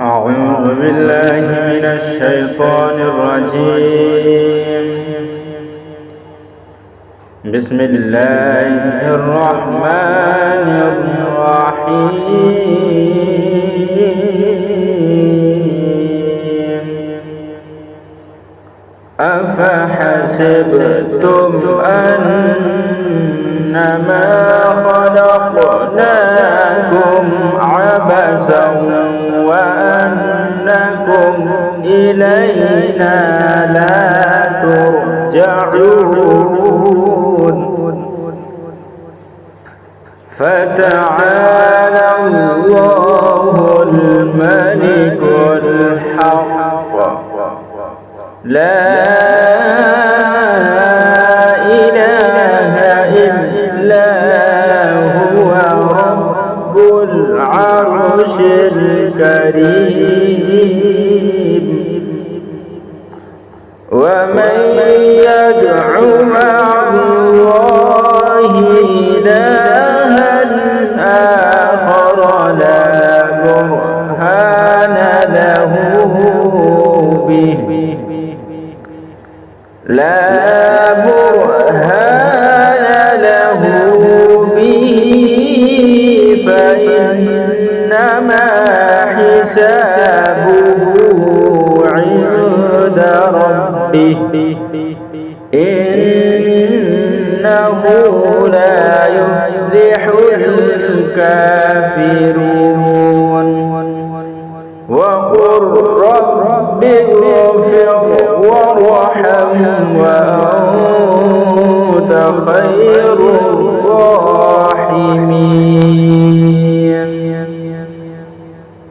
أعوذ بالله من الشيطان الرجيم. بسم الله الرحمن الرحيم. أفحسبتم أنما خلقناكم عبثا وأنكم إلينا لا ترجعون. فتعالى الله الملك الحق لا إله إلا هو رب العرش الكريم. ومن يدع مع الله إلها آخر لا برهان له به فإنما حسابه عند ربه إنه لا يفلح الكافرون. وقل رب اغفر وارحم وأنت خير الراحمين.